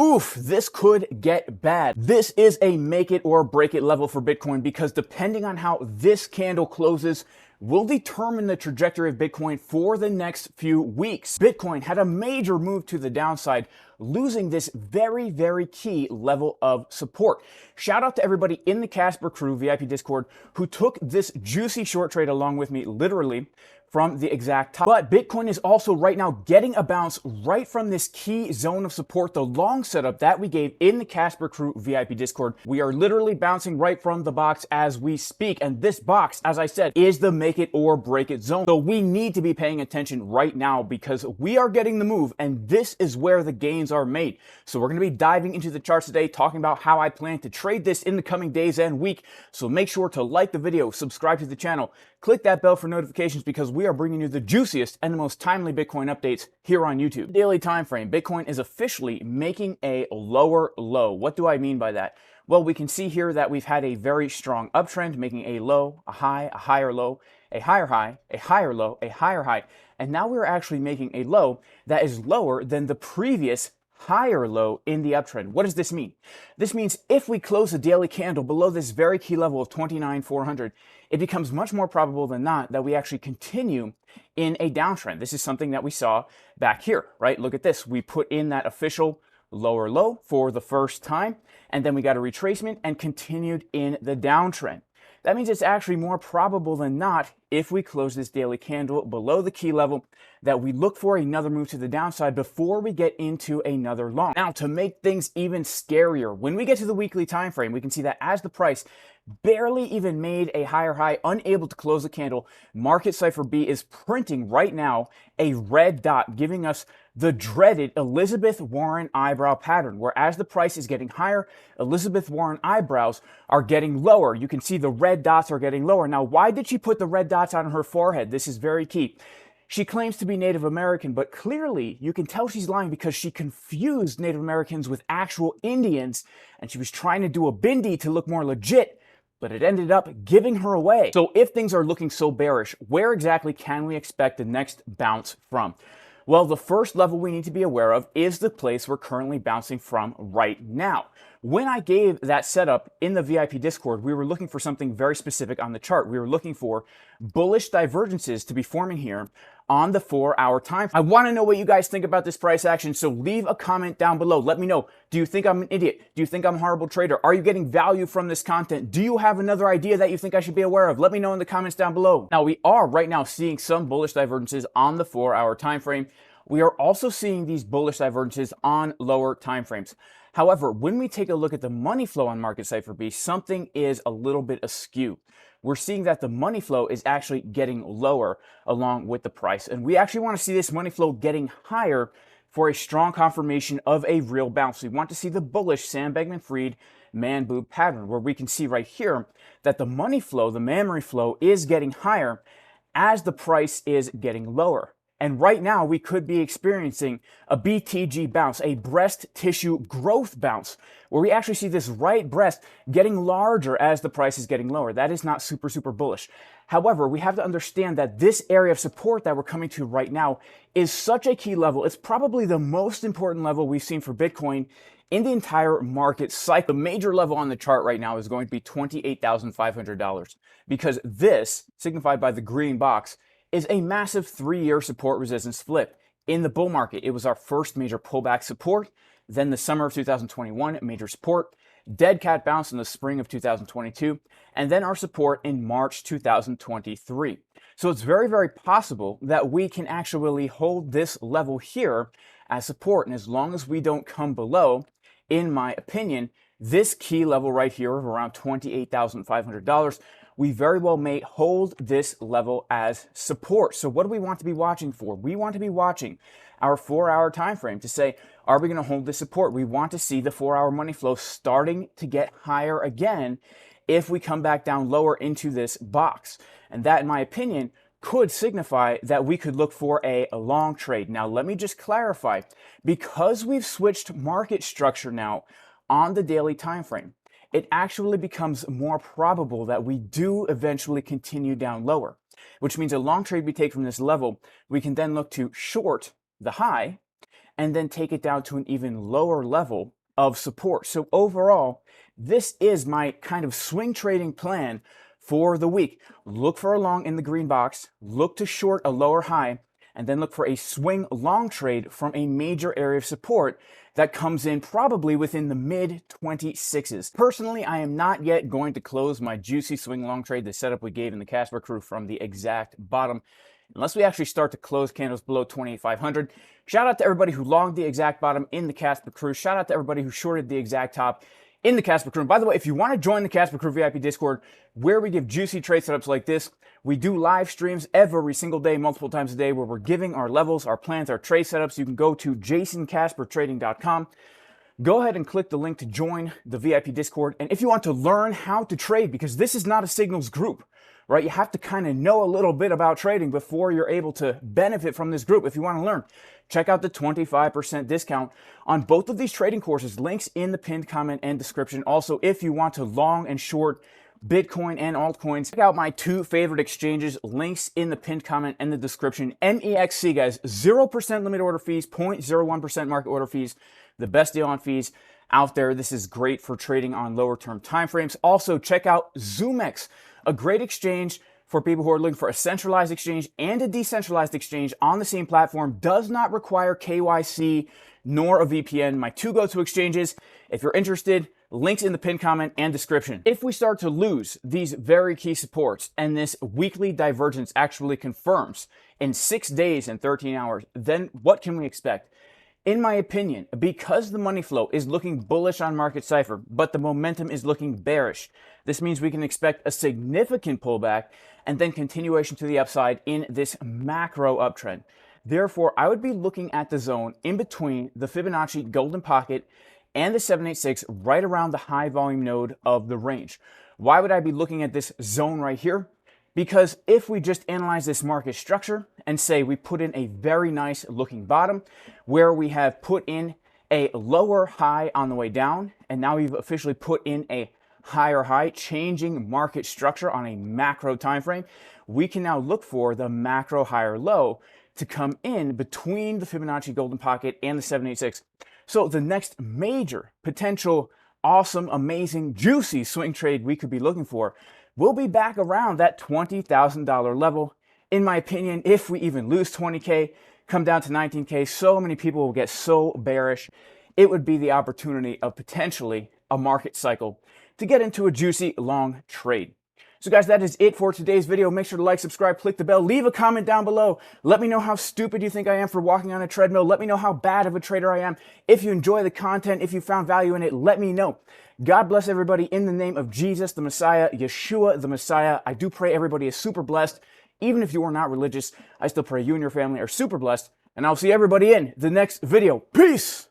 Oof, this could get bad. This is a make it or break it level for Bitcoin because depending on how this candle closes will determine the trajectory of Bitcoin for the next few weeks. Bitcoin had a major move to the downside, losing this very, very key level of support. Shout out to everybody in the Casper crew VIP Discord who took this juicy short trade along with me, literally from the exact top. But Bitcoin is also right now getting a bounce right from this key zone of support, the long setup that we gave in the Casper crew VIP Discord. We are literally bouncing right from the box as we speak. And this box, as I said, is the make it or break it zone. So we need to be paying attention right now because we are getting the move and this is where the gains are made. So we're going to be diving into the charts today, talking about how I plan to trade this in the coming days and week. So make sure to like the video, subscribe to the channel, click that bell for notifications because we are bringing you the juiciest and the most timely Bitcoin updates here on YouTube. Daily time frame, Bitcoin is officially making a lower low. What do I mean by that? Well, we can see here that we've had a very strong uptrend, making a low, a high, a higher low, a higher high, a higher low, a higher high. And now we're actually making a low that is lower than the previous higher low in the uptrend. What does this mean? This means if we close a daily candle below this very key level of 29,400, it becomes much more probable than not that we actually continue in a downtrend. This is something that we saw back here, right? Look at this. We put in that official lower low for the first time, and then we got a retracement and continued in the downtrend. That means it's actually more probable than not, if we close this daily candle below the key level, that we look for another move to the downside before we get into another long. Now, to make things even scarier, when we get to the weekly time frame, we can see that as the price barely even made a higher high, unable to close the candle, market Cipher B is printing right now a red dot, giving us the dreaded Elizabeth Warren eyebrow pattern, where as the price is getting higher, Elizabeth Warren eyebrows are getting lower. You can see the red dots are getting lower. Now, why did she put the red dots on her forehead? This is very key. She claims to be Native American, but clearly you can tell she's lying because she confused Native Americans with actual Indians, and she was trying to do a bindi to look more legit, but it ended up giving her away. So if things are looking so bearish, where exactly can we expect the next bounce from? Well, the first level we need to be aware of is the place we're currently bouncing from right now. When I gave that setup in the VIP Discord, we were looking for something very specific on the chart. We were looking for bullish divergences to be forming here on the 4-hour time. I want to know what you guys think about this price action, so leave a comment down below. Let me know. Do you think I'm an idiot? Do you think I'm a horrible trader? Are you getting value from this content? Do you have another idea that you think I should be aware of? Let me know in the comments down below. Now, we are right now seeing some bullish divergences on the 4-hour time frame. We are also seeing these bullish divergences on lower time frames. However, when we take a look at the money flow on market Cipher B, something is a little bit askew. We're seeing that the money flow is actually getting lower along with the price. And we actually want to see this money flow getting higher for a strong confirmation of a real bounce. We want to see the bullish Sam Bankman-Fried man boob pattern, where we can see right here that the money flow, the memory flow, is getting higher as the price is getting lower. And right now, we could be experiencing a BTG bounce, a breast tissue growth bounce, where we actually see this right breast getting larger as the price is getting lower. That is not super, super bullish. However, we have to understand that this area of support that we're coming to right now is such a key level. It's probably the most important level we've seen for Bitcoin in the entire market cycle. The major level on the chart right now is going to be $28,500 because this, signified by the green box, is a massive 3-year support resistance flip. In the bull market, it was our first major pullback support, then the summer of 2021, major support, dead cat bounce in the spring of 2022, and then our support in March 2023. So it's very, very possible that we can actually hold this level here as support, and as long as we don't come below, in my opinion, this key level right here of around $28,500, we very well may hold this level as support. So what do we want to be watching for? We want to be watching our 4-hour time frame to say, are we going to hold this support? We want to see the 4-hour money flow starting to get higher again if we come back down lower into this box. And that, in my opinion, could signify that we could look for a long trade. Now, let me just clarify. Because we've switched market structure now on the daily time frame, it actually becomes more probable that we do eventually continue down lower, which means a long trade we take from this level, we can then look to short the high and then take it down to an even lower level of support. So overall, this is my kind of swing trading plan for the week. Look for a long in the green box, look to short a lower high, and then look for a swing long trade from a major area of support that comes in probably within the mid 26s. Personally, I am not yet going to close my juicy swing long trade, the setup we gave in the Casper crew, from the exact bottom, unless we actually start to close candles below 28,500. Shout out to everybody who longed the exact bottom in the Casper crew. Shout out to everybody who shorted the exact top in the Casper crew. And by the way, if you want to join the Casper crew VIP Discord, where we give juicy trade setups like this, we do live streams every single day, multiple times a day, where we're giving our levels, our plans, our trade setups. You can go to jasoncaspertrading.com. Go ahead and click the link to join the VIP Discord. And if you want to learn how to trade, because this is not a signals group, right? You have to kind of know a little bit about trading before you're able to benefit from this group. If you want to learn, check out the 25% discount on both of these trading courses. Links in the pinned comment and description. Also, if you want to long and short Bitcoin and altcoins, check out my two favorite exchanges. Links in the pinned comment and the description. MEXC, guys, 0% limit order fees, 0.01% market order fees. The best deal on fees out there. This is great for trading on lower term timeframes. Also, check out ZOOMEX, a great exchange for people who are looking for a centralized exchange and a decentralized exchange on the same platform. Does not require KYC nor a VPN. My two go-to exchanges. If you're interested, links in the pinned comment and description. If we start to lose these very key supports and this weekly divergence actually confirms in 6 days and 13 hours, then what can we expect? In my opinion, because the money flow is looking bullish on market Cipher, but the momentum is looking bearish, this means we can expect a significant pullback and then continuation to the upside in this macro uptrend. Therefore, I would be looking at the zone in between the Fibonacci golden pocket and the 786, right around the high volume node of the range. Why would I be looking at this zone right here? Because if we just analyze this market structure and say we put in a very nice looking bottom where we have put in a lower high on the way down, and now we've officially put in a higher high, changing market structure on a macro time frame, we can now look for the macro higher low to come in between the Fibonacci golden pocket and the 786. So the next major potential awesome, amazing, juicy swing trade we could be looking for will be back around that $20,000 level. In my opinion, if we even lose 20K, come down to 19K, so many people will get so bearish. It would be the opportunity of potentially a market cycle to get into a juicy long trade. So guys, that is it for today's video. Make sure to like, subscribe, click the bell, leave a comment down below. Let me know how stupid you think I am for walking on a treadmill. Let me know how bad of a trader I am. If you enjoy the content, if you found value in it, let me know. God bless everybody in the name of Jesus, the Messiah, Yeshua, the Messiah. I do pray everybody is super blessed. Even if you are not religious, I still pray you and your family are super blessed. And I'll see everybody in the next video. Peace!